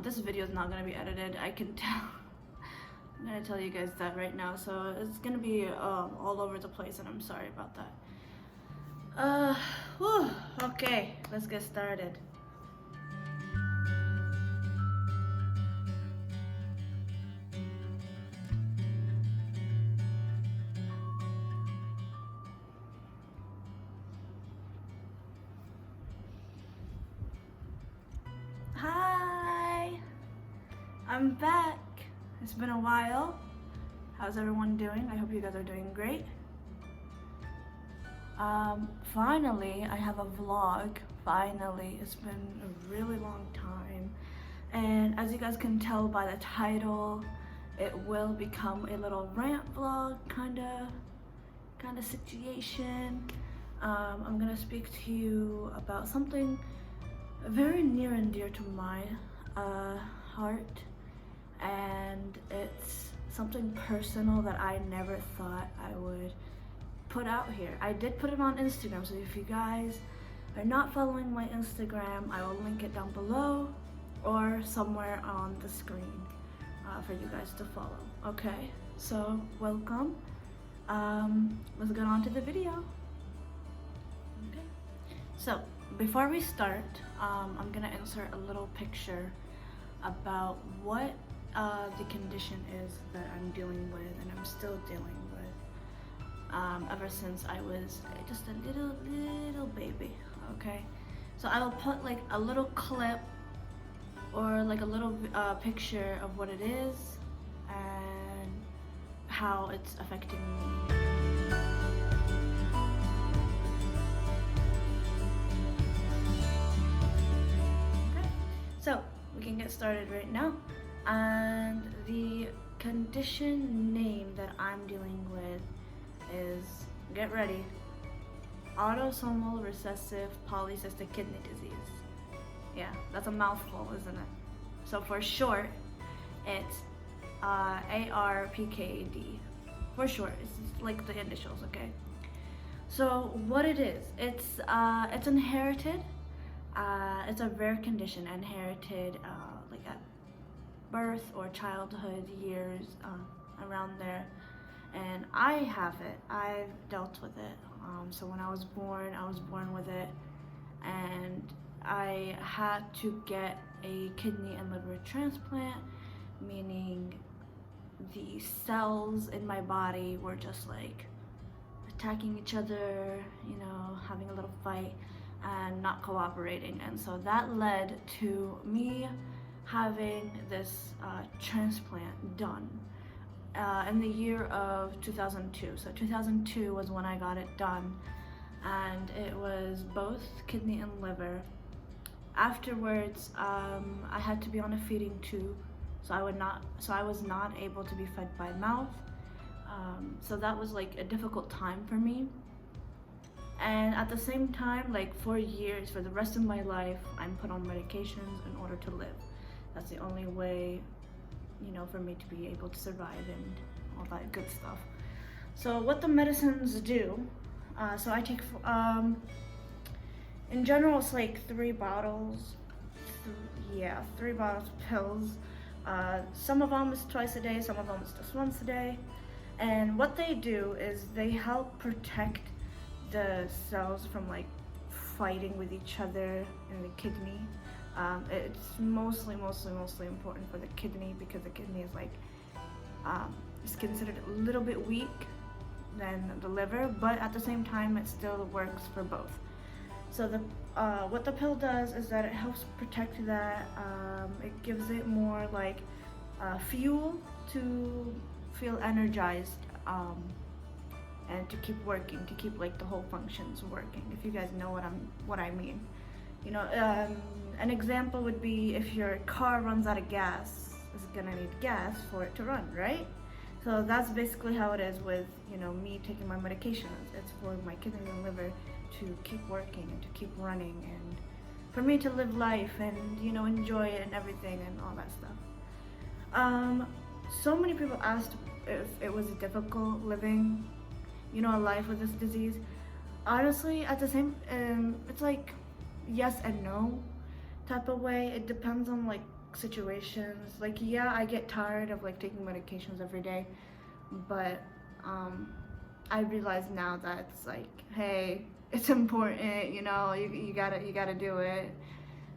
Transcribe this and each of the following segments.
This video is not gonna be edited. I can tell. I'm gonna tell you guys that right now. So it's gonna be all over the place, and I'm sorry about that. Okay, let's get started. Hi, I'm back. It's been a while. How's everyone doing? I hope you guys are doing great. Finally, I have a vlog. Finally, it's been a really long time. And as you guys can tell by the title, it will become a little rant vlog kind of situation. I'm gonna speak to you about something very near and dear to my heart, and it's something personal that I never thought I would put out here. I did put it on Instagram, so if you guys are not following my Instagram, I will link it down below or somewhere on the screen for you guys to follow. Okay, so welcome. Let's get on to the video. Okay, so before we start, I'm gonna insert a little picture about what the condition is that I'm dealing with and I'm still dealing with ever since I was just a little baby. Okay, so I will put like a little clip or like a little picture of what it is and how it's affecting me. So we can get started right now. And the condition name that I'm dealing with is, get ready, autosomal recessive polycystic kidney disease. Yeah, that's a mouthful, isn't it? So for short, it's ARPKD. For short, it's like the initials, okay? So what it is, it's inherited. It's a rare condition, inherited like at birth or childhood years, around there. And I have it. I've dealt with it. So when I was born with it, and I had to get a kidney and liver transplant, meaning the cells in my body were just like attacking each other, you know, having a little fight and not cooperating. And so that led to me having this transplant done in the year of 2002. So 2002 was when I got it done, and it was both kidney and liver. Afterwards, I had to be on a feeding tube, so I was not able to be fed by mouth. So that was like a difficult time for me. And at the same time, like for years, for the rest of my life, I'm put on medications in order to live. That's the only way, you know, for me to be able to survive and all that good stuff. So what the medicines do, so I take, in general, it's like 3 bottles, 3 bottles of pills. Some of them is twice a day, some of them is just once a day. And what they do is they help protect the cells from like fighting with each other in the kidney. It's mostly important for the kidney because the kidney is like is considered a little bit weak than the liver, but at the same time it still works for both. So the what the pill does is that it helps protect that. It gives it more like fuel to feel energized, and to keep working, to keep like the whole functions working, if you guys know what I mean. You know, an example would be if your car runs out of gas, it's gonna need gas for it to run, right? So that's basically how it is with, you know, me taking my medications. It's for my kidney and liver to keep working and to keep running, and for me to live life and, you know, enjoy it and everything and all that stuff. So many people asked if it was difficult living, you know, a life with this disease. Honestly, at the same, it's like yes and no. type of way. It depends on like situations. Like yeah, I get tired of like taking medications every day, but um I realize now that it's like, hey, it's important, you know, you gotta do it.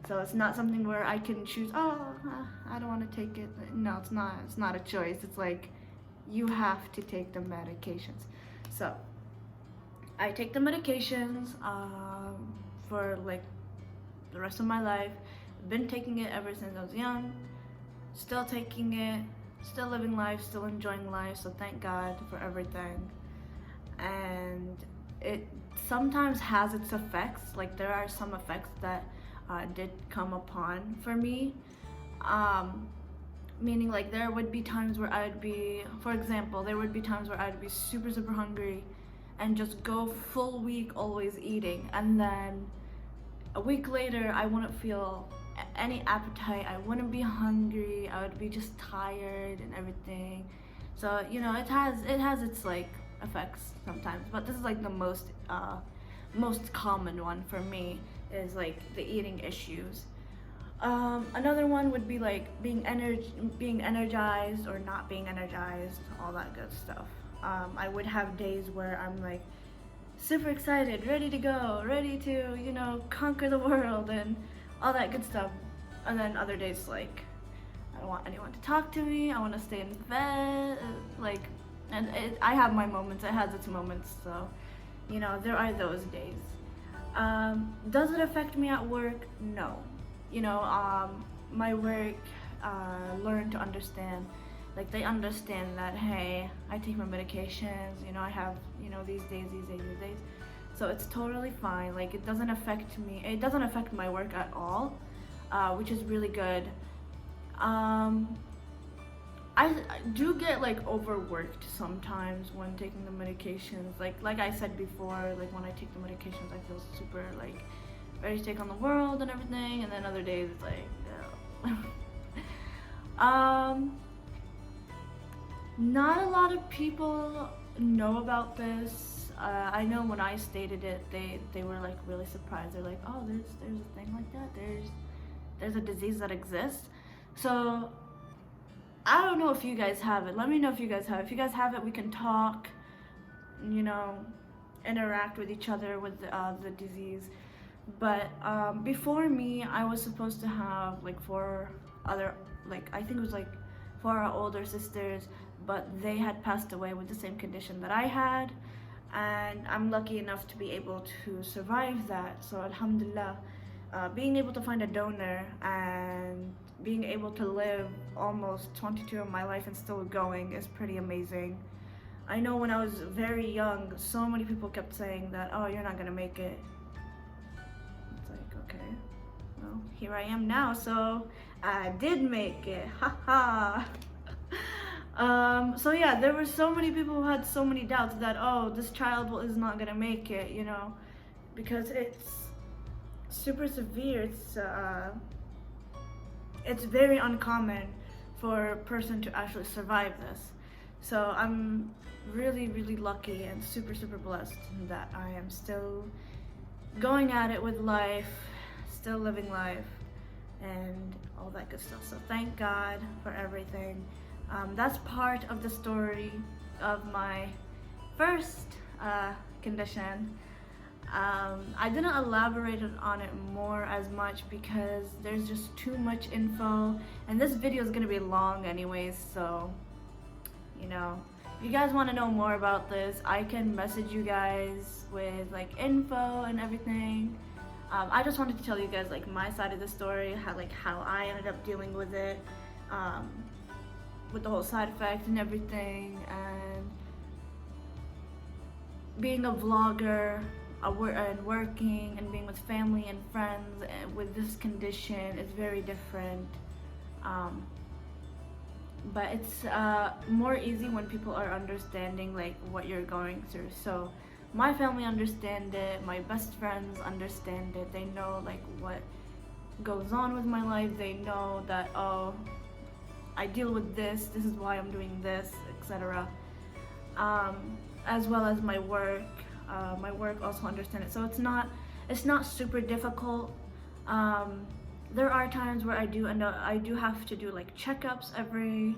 So it's not something where I can choose, oh, I don't want to take it. No, it's not a choice. It's like you have to take the medications. So I take the medications for like the rest of my life. I've been taking it ever since I was young. Still taking it, still living life, still enjoying life. So thank God for everything. And it sometimes has its effects. Like there are some effects that did come upon for me. Meaning like there would be times where I'd be, for example, there would be times where I'd be super super hungry and just go full week always eating, and then a week later I wouldn't feel any appetite, I wouldn't be hungry, I would be just tired and everything. So you know, it has its like effects sometimes, but this is like the most common one for me, is like the eating issues. Another one would be like being energized or not being energized, all that good stuff. I would have days where I'm like super excited, ready to go, ready to, you know, conquer the world and all that good stuff. And then other days like I don't want anyone to talk to me, I want to stay in bed, like, and I have my moments, it has its moments, so, you know, there are those days. Does it affect me at work? No. You know, my work learned to understand, like they understand that, hey, I take my medications, you know, I have, you know, these days. So it's totally fine. Like it doesn't affect me, it doesn't affect my work at all, which is really good. I do get like overworked sometimes when taking the medications. Like I said before, like when I take the medications, I feel super like ready to take on the world and everything, and then other days it's like, no. Not a lot of people know about this. I know when I stated it, they were like really surprised. They're like, oh, there's a thing like that. There's a disease that exists. So I don't know if you guys have it. Let me know if you guys have it. If you guys have it, we can talk, you know, interact with each other with the disease. But before me, I was supposed to have like four other, like I think it was like 4 older sisters, but they had passed away with the same condition that I had, and I'm lucky enough to be able to survive that. So alhamdulillah, being able to find a donor and being able to live almost 22 of my life and still going is pretty amazing. I know when I was very young, so many people kept saying that, oh, you're not gonna make it. It's like, okay, well, here I am now, so I did make it, haha. So yeah, there were so many people who had so many doubts that, oh, this child is not gonna make it, you know, because it's super severe. It's very uncommon for a person to actually survive this. So I'm really, really lucky and super, super blessed that I am still going at it with life, still living life, and all that good stuff. So thank God for everything. That's part of the story of my first condition. I didn't elaborate on it more as much because there's just too much info, and this video is gonna be long anyways, so, you know, if you guys want to know more about this, I can message you guys with like info and everything. I just wanted to tell you guys like my side of the story, how I ended up dealing with it, with the whole side effects and everything, and being a vlogger and working and being with family and friends with this condition is very different. But it's more easy when people are understanding like what you're going through. So my family understand it, my best friends understand it, they know like what goes on with my life, they know that, oh, I deal with this is why I'm doing this, etc. As well as my work also understand it, so it's not super difficult. there are times where I do have to do like checkups every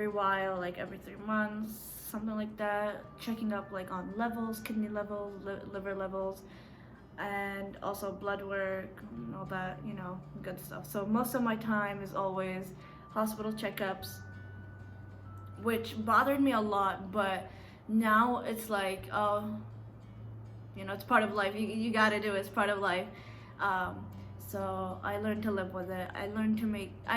while, like every 3 months, something like that, checking up like on levels, kidney levels, liver levels, and also blood work and all that, you know, good stuff. So most of my time is always hospital checkups, which bothered me a lot, but now it's like, oh, you know, it's part of life. You gotta do it. It's part of life. Um, so I learned to live with it. I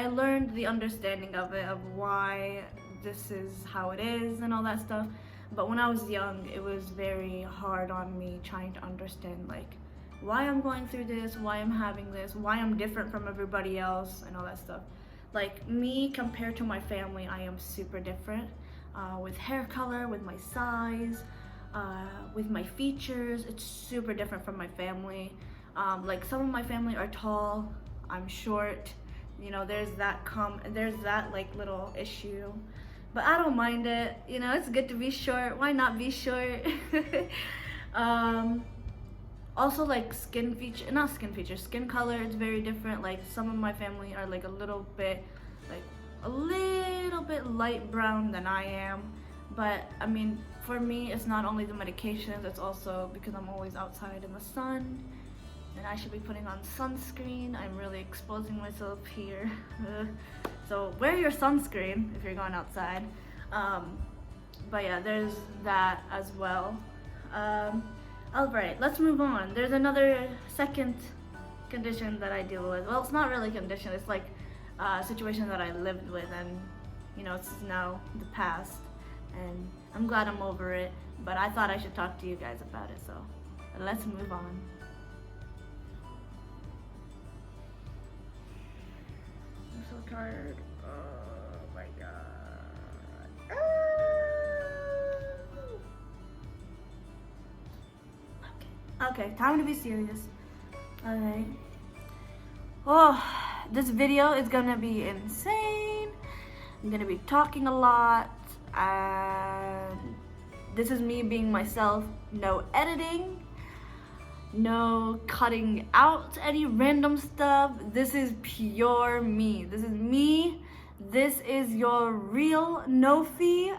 learned the understanding of it, of why this is how it is and all that stuff. But when I was young, it was very hard on me trying to understand like why I'm going through this, why I'm having this, why I'm different from everybody else and all that stuff. Like me compared to my family, I am super different, with hair color, with my size, with my features. It's super different from my family. Like some of my family are tall, I'm short. You know, there's that like little issue, but I don't mind it. You know, it's good to be short. Why not be short? um, Also like skin color, it's very different. Like some of my family are like a little bit light brown than I am. But I mean, for me, it's not only the medications, it's also because I'm always outside in the sun and I should be putting on sunscreen. I'm really exposing myself here. So wear your sunscreen if you're going outside. But yeah, there's that as well. Alright, let's move on. There's another second condition that I deal with. Well, it's not really a condition, it's like a situation that I lived with, and you know, it's now the past, and I'm glad I'm over it, but I thought I should talk to you guys about it, so let's move on. I'm so tired. Oh my god. Okay, time to be serious. Alright. Oh, this video is gonna be insane. I'm gonna be talking a lot, and this is me being myself. No editing, no cutting out any random stuff. This is pure me. This is me. This is your real no-fee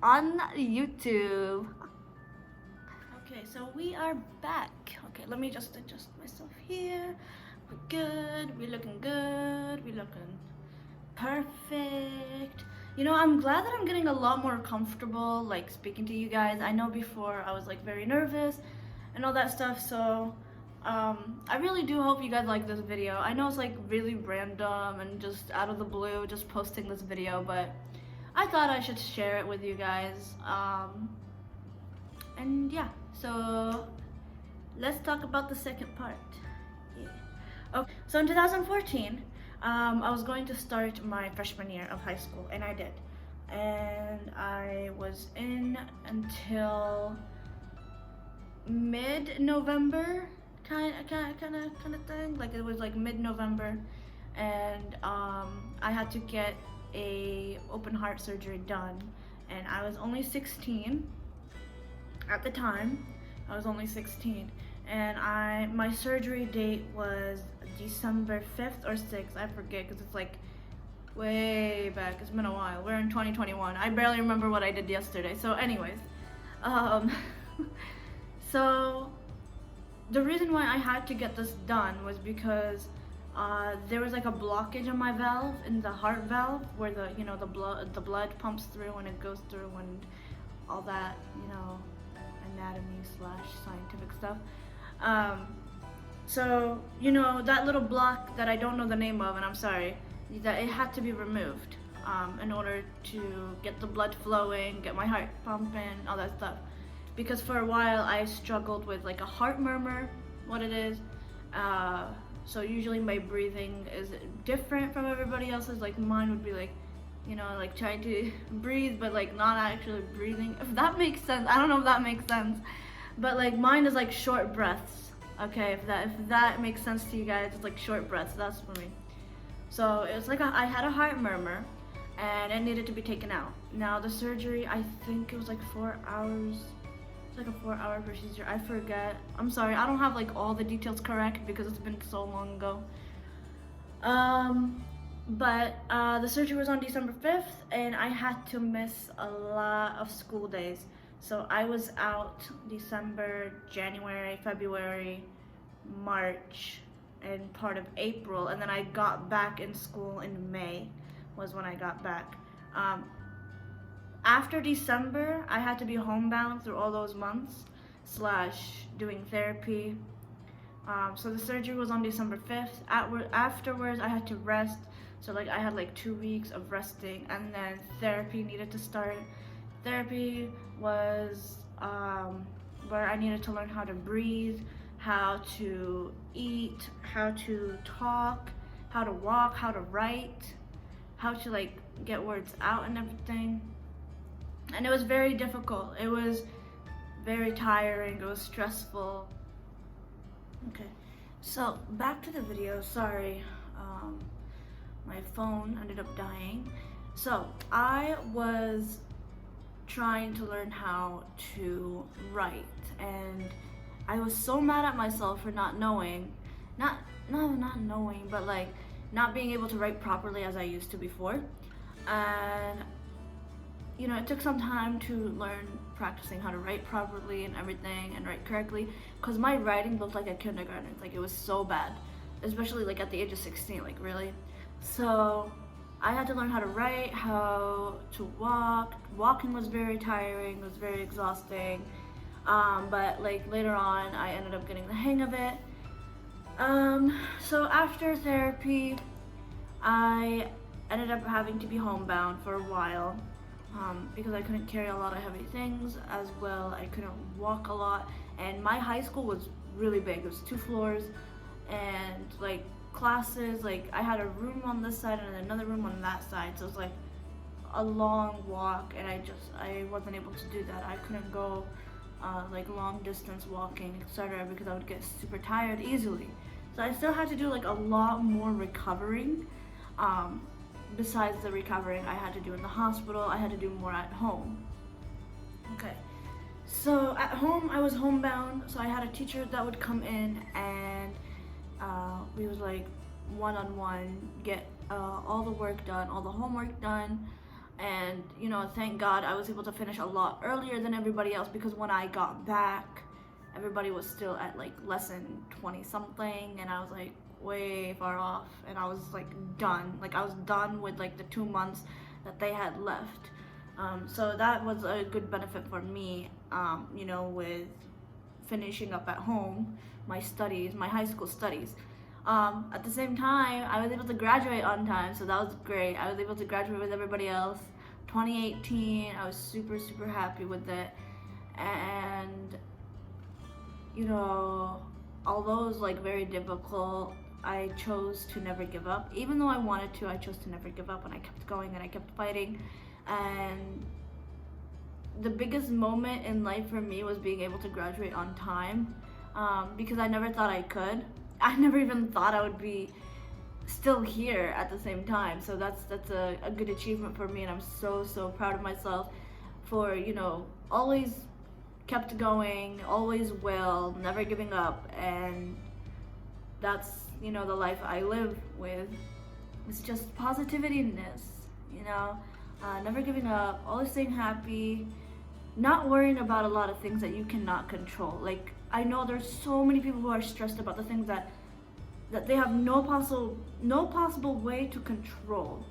on YouTube. Okay, so we are back. Okay, let me just adjust myself here. We're good. We're looking good. We're looking perfect. You know, I'm glad that I'm getting a lot more comfortable, like, speaking to you guys. I know before I was, like, very nervous and all that stuff, so I really do hope you guys like this video. I know it's, like, really random and just out of the blue, just posting this video, but I thought I should share it with you guys. And yeah, so let's talk about the second part. Yeah. Okay, so in 2014, I was going to start my freshman year of high school, and I did. And I was in until mid-November, kind of thing. Like it was like mid-November, and I had to get a open heart surgery done, and I was only 16 at the time. I was only 16, and my surgery date was December 5th or 6th, I forget, because it's like way back. It's been a while. We're in 2021. I barely remember what I did yesterday. So anyways, so the reason why I had to get this done was because there was like a blockage in my valve, in the heart valve, where the blood pumps through and it goes through and all that, anatomy/scientific stuff. So that little block that I don't know the name of, and I'm sorry, that it had to be removed in order to get the blood flowing, get my heart pumping, all that stuff. Because for a while I struggled with like a heart murmur, what it is. So usually my breathing is different from everybody else's. Like mine would be like, like trying to breathe but like not actually breathing, if that makes sense. I don't know if that makes sense, but like mine is like short breaths. Okay, if that makes sense to you guys, it's like short breaths. That's for me. So it's like I had a heart murmur and it needed to be taken out. Now the surgery, I think it was like 4 hours. It's like a 4-hour procedure. I forget. I'm sorry, I don't have like all the details correct because it's been so long ago. But the surgery was on December 5th, and I had to miss a lot of school days. So I was out December, January, February, March, and part of April, and then I got back in school in May, was when I got back. After December, I had to be homebound through all those months, slash doing therapy. So the surgery was on December 5th. Afterwards, I had to rest. So like I had like 2 weeks of resting, and then therapy needed to start. Therapy was where I needed to learn how to breathe, how to eat, how to talk, how to walk, how to write, how to like get words out and everything. And it was very difficult. It was very tiring. It was stressful. Okay, so back to the video. Sorry, my phone ended up dying. So I was trying to learn how to write, and I was so mad at myself for not knowing, not knowing, but like not being able to write properly as I used to before. And you know, it took some time to learn practicing how to write properly and everything and write correctly, because my writing looked like a kindergartner. Like it was so bad, especially like at the age of 16, like really. So I had to learn how to write, how to walk. Walking was very tiring, it was very exhausting. But like later on, I ended up getting the hang of it. So after therapy, I ended up having to be homebound for a while. Because I couldn't carry a lot of heavy things, as well I couldn't walk a lot, and my high school was really big. It was 2 floors, and like classes, like I had a room on this side and another room on that side, so it was like a long walk, and I wasn't able to do that. I couldn't go like long distance walking, etc., because I would get super tired easily. So I still had to do like a lot more recovering. Besides the recovering I had to do in the hospital, I had to do more at home. Okay, so at home I was homebound, so I had a teacher that would come in, and we would like one-on-one get all the work done, all the homework done. And you know, thank God I was able to finish a lot earlier than everybody else, because when I got back, everybody was still at like lesson 20 something, and I was like way far off, and I was like done. Like I was done with like the 2 months that they had left. So that was a good benefit for me, you know, with finishing up at home my studies, my high school studies. At the same time, I was able to graduate on time, so that was great. I was able to graduate with everybody else. 2018, I was super happy with it. And you know, although it was like very difficult, I chose to never give up. Even though I wanted to, I chose to never give up, and I kept going and I kept fighting. And the biggest moment in life for me was being able to graduate on time, because I never thought I could. I never even thought I would be still here at the same time. So that's a good achievement for me, and I'm so proud of myself for, you know, always kept going, always will, never giving up. And that's, you know, the life I live with. It's just positivity-ness, you know, never giving up, always staying happy, not worrying about a lot of things that you cannot control. Like, I know there's so many people who are stressed about the things that they have no possible way to control,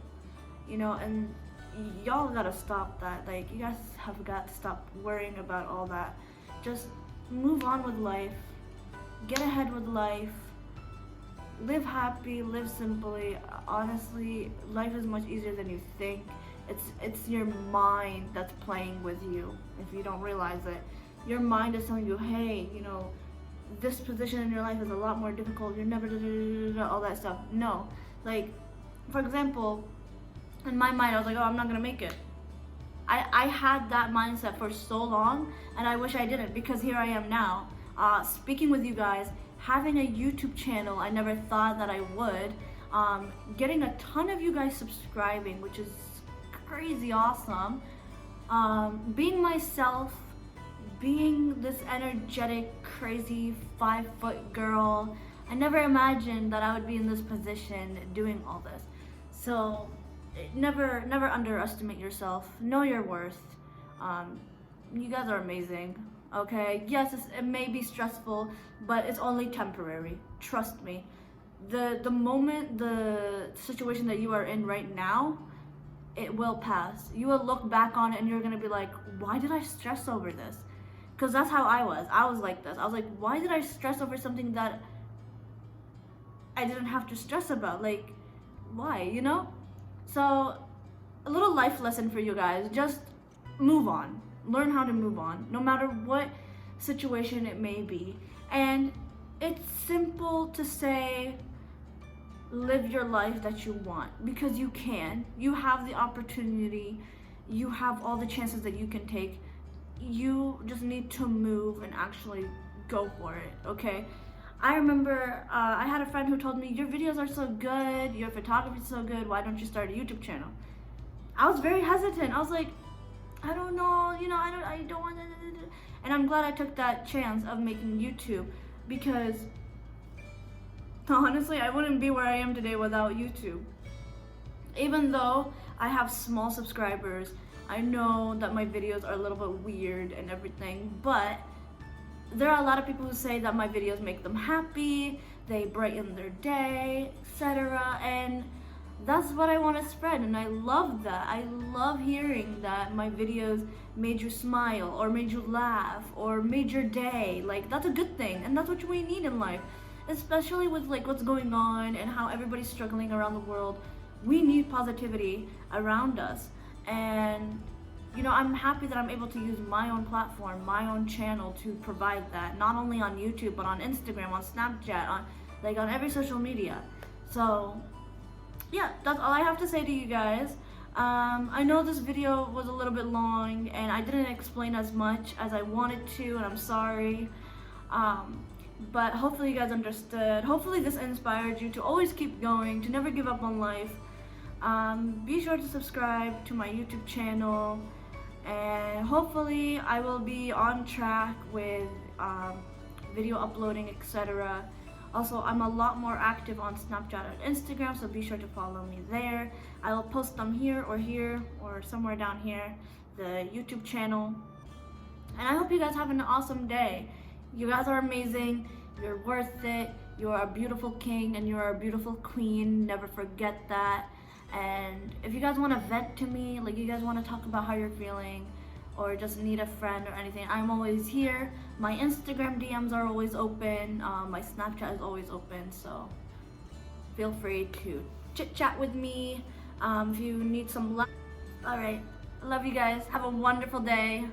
you know, and y'all gotta stop that. Like, you guys have got to stop worrying about all that. Just move on with life, get ahead with life, live happy, live simply. Honestly, life is much easier than you think. It's your mind that's playing with you, if you don't realize it. Your mind is telling you, hey, you know, this position in your life is a lot more difficult, you're never all that stuff. No, like, for example, in my mind I was like, oh, I'm not gonna make it. I had that mindset for so long, and I wish I didn't, because here I am now, speaking with you guys, having a YouTube channel I never thought that I would, getting a ton of you guys subscribing, which is crazy awesome, being myself, being this energetic, crazy 5-foot girl, I never imagined that I would be in this position doing all this. So never underestimate yourself. Know your worth. You guys are amazing. Okay, yes, it may be stressful, but it's only temporary. Trust me. The moment, the situation that you are in right now, it will pass. You will look back on it and you're gonna be like, why did I stress over this? Because that's how I was. I was like this. I was like, why did I stress over something that I didn't have to stress about? Like, why, you know? So, a little life lesson for you guys. Just move on. Learn how to move on, no matter what situation it may be. And it's simple to say, live your life that you want, because you can. You have the opportunity. You have all the chances that you can take. You just need to move and actually go for it, okay? I remember I had a friend who told me, your videos are so good, your photography is so good, why don't you start a YouTube channel? I was very hesitant. I was like, I don't know, you know, I don't want to. And I'm glad I took that chance of making YouTube, because honestly, I wouldn't be where I am today without YouTube. Even though I have small subscribers, I know that my videos are a little bit weird and everything, but there are a lot of people who say that my videos make them happy, they brighten their day, etc. And that's what I want to spread, and I love that. I love hearing that my videos made you smile, or made you laugh, or made your day. Like, that's a good thing, and that's what we need in life. Especially with like what's going on and how everybody's struggling around the world. We need positivity around us. And you know, I'm happy that I'm able to use my own platform, my own channel to provide that, not only on YouTube, but on Instagram, on Snapchat, on every social media. So yeah, that's all I have to say to you guys. I know this video was a little bit long and I didn't explain as much as I wanted to, and I'm sorry. But hopefully you guys understood. Hopefully this inspired you to always keep going, to never give up on life. Be sure to subscribe to my YouTube channel, and hopefully I will be on track with video uploading, etc. Also, I'm a lot more active on Snapchat and Instagram, so be sure to follow me there. I will post them here, or somewhere down here, the YouTube channel. And I hope you guys have an awesome day. You guys are amazing. You're worth it. You are a beautiful king and you are a beautiful queen. Never forget that. And if you guys want to vent to me, like you guys want to talk about how you're feeling, or just need a friend or anything, I'm always here. My Instagram DMs are always open. My Snapchat is always open. So feel free to chit chat with me if you need some love. All right. I love you guys. Have a wonderful day.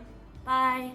Bye.